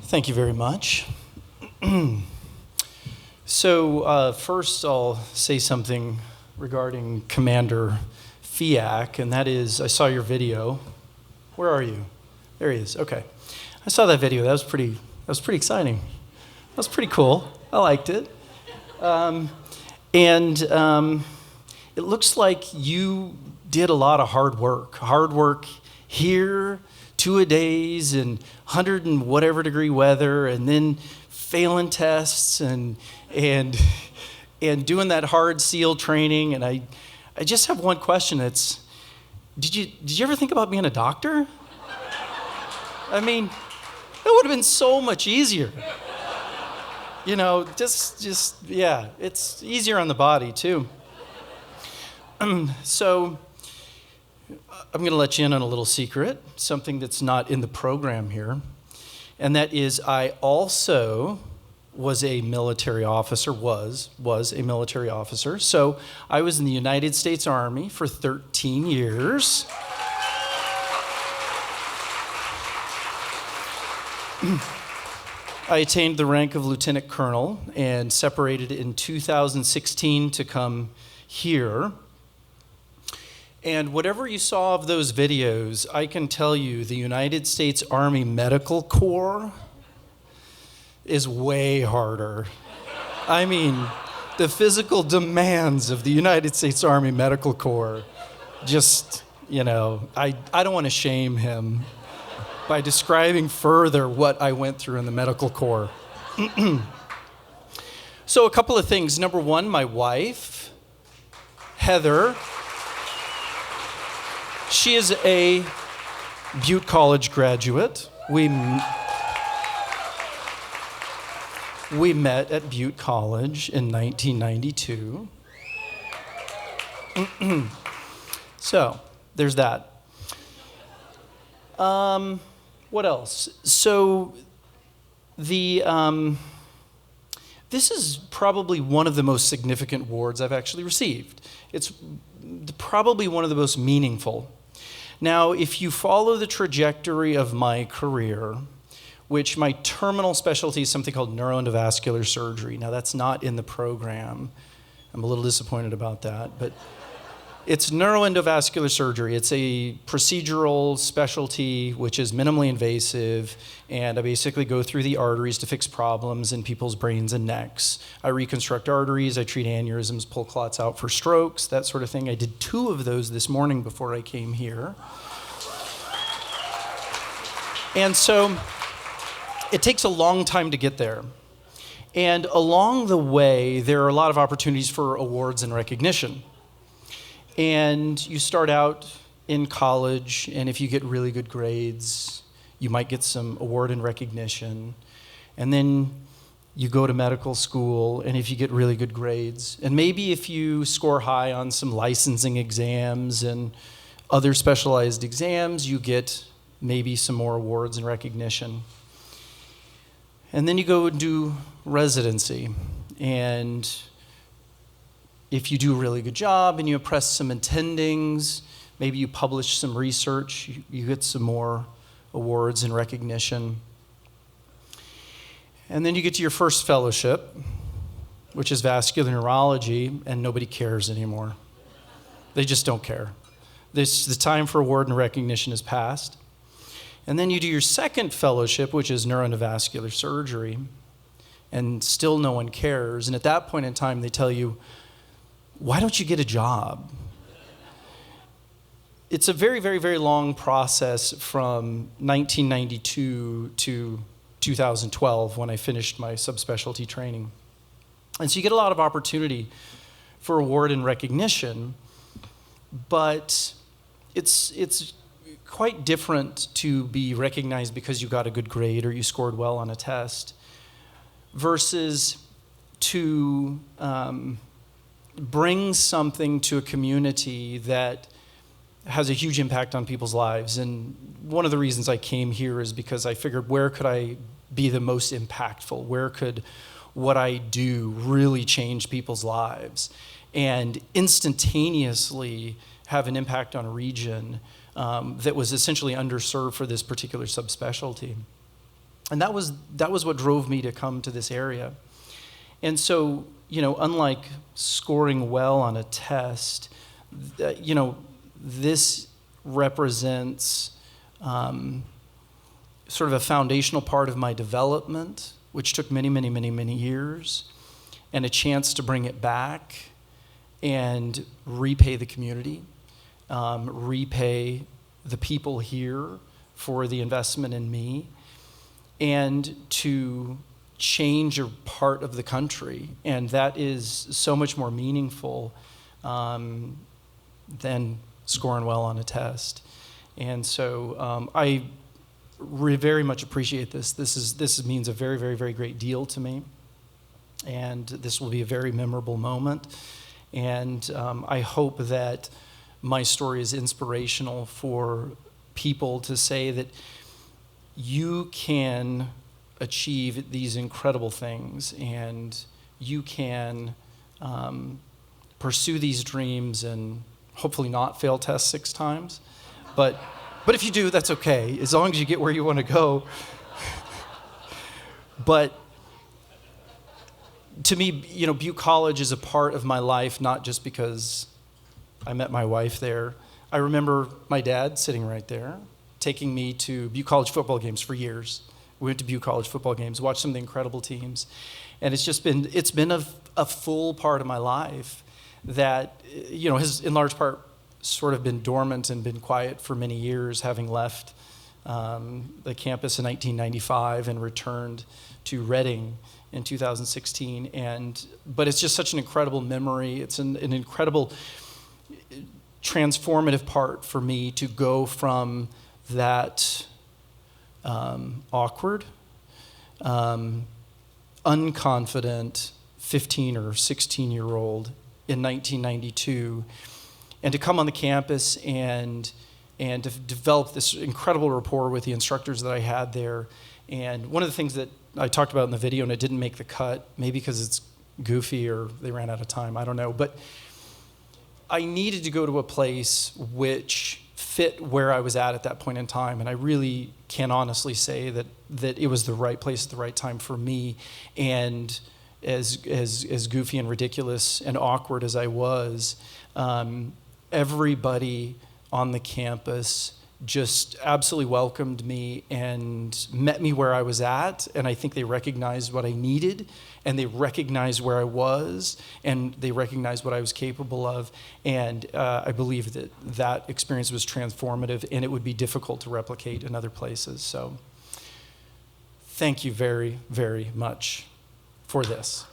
Thank you very much. So first I'll say something regarding Commander Fiak, and that is, I saw your video. Where are you? There he is. Okay. I saw that video. That was pretty exciting. That was pretty cool. I liked it. It looks like you did a lot of hard work. Hard work here, 2-a-days and 100 and whatever degree weather, and then failing tests and doing that hard SEAL training. And I just have one question. It's, did you ever think about being a doctor? I mean, that would have been so much easier. You know, yeah, it's easier on the body too. So I'm going to let you in on a little secret, something that's not in the program here, and that is I also was a military officer, was a military officer. So I was in the United States Army for 13 years. I attained the rank of lieutenant colonel and separated in 2016 to come here. And whatever you saw of those videos, I can tell you the United States Army Medical Corps is way harder. I mean, the physical demands of the United States Army Medical Corps, just, you know, I don't want to shame him by describing further what I went through in the medical corps. So a couple of things. Number one, my wife, Heather, she is a Butte College graduate. We met at Butte College in 1992. So there's that. What else? So this is probably one of the most significant awards I've actually received. It's probably one of the most meaningful. Now, if you follow the trajectory of my career, which my terminal specialty is something called Neurointervascular surgery. Now, that's not in the program. I'm a little disappointed about that, but it's neuroendovascular surgery. It's a procedural specialty which is minimally invasive, and I basically go through the arteries to fix problems in people's brains and necks. I reconstruct arteries, I treat aneurysms, pull clots out for strokes, that sort of thing. I did 2 of those this morning before I came here. And so it takes a long time to get there. And along the way, there are a lot of opportunities for awards and recognition. And you start out in college, and if you get really good grades, you might get some award and recognition. And then you go to medical school, and if you get really good grades, and maybe if you score high on some licensing exams and other specialized exams, you get maybe some more awards and recognition. And then you go and do residency, and if you do a really good job and you impress some attendings, maybe you publish some research, you get some more awards and recognition. And then you get to your first fellowship, which is vascular neurology, and nobody cares anymore. They just don't care. The time for award and recognition has passed. And then you do your second fellowship, which is neuroendovascular surgery, and still no one cares. And at that point in time, they tell you, why don't you get a job? It's a very, very, very long process from 1992 to 2012 when I finished my subspecialty training. And so you get a lot of opportunity for award and recognition, but it's quite different to be recognized because you got a good grade or you scored well on a test versus to bring something to a community that has a huge impact on people's lives. And one of the reasons I came here is because I figured, where could I be the most impactful? Where could what I do really change people's lives and instantaneously have an impact on a region that was essentially underserved for this particular subspecialty? And that was what drove me to come to this area. And so, unlike scoring well on a test, this represents sort of a foundational part of my development, which took many, many, many, many years, and a chance to bring it back and repay the community, repay the people here for the investment in me, and to change a part of the country. And that is so much more meaningful than scoring well on a test. And so I very much appreciate this. This means a very, very, very great deal to me. And this will be a very memorable moment. And I hope that my story is inspirational for people to say that you can achieve these incredible things, and you can pursue these dreams and hopefully not fail tests 6 times. But if you do, that's okay, as long as you get where you want to go. But to me, Butte College is a part of my life, not just because I met my wife there. I remember my dad sitting right there, taking me to Butte College football games for years. We went to Butte College football games, watched some of the incredible teams. And it's been a full part of my life that, has in large part sort of been dormant and been quiet for many years, having left the campus in 1995 and returned to Reading in 2016. But it's just such an incredible memory. It's an incredible transformative part for me to go from that awkward, unconfident 15 or 16-year-old in 1992, and to come on the campus and to develop this incredible rapport with the instructors that I had there. And one of the things that I talked about in the video, and it didn't make the cut, maybe because it's goofy or they ran out of time, I don't know, but I needed to go to a place which fit where I was at that point in time, and I really can honestly say that it was the right place at the right time for me. And as goofy and ridiculous and awkward as I was, everybody on the campus just absolutely welcomed me and met me where I was at, and I think they recognized what I needed, and they recognized where I was, and they recognized what I was capable of, and I believe that experience was transformative, and it would be difficult to replicate in other places. So thank you very, very much for this.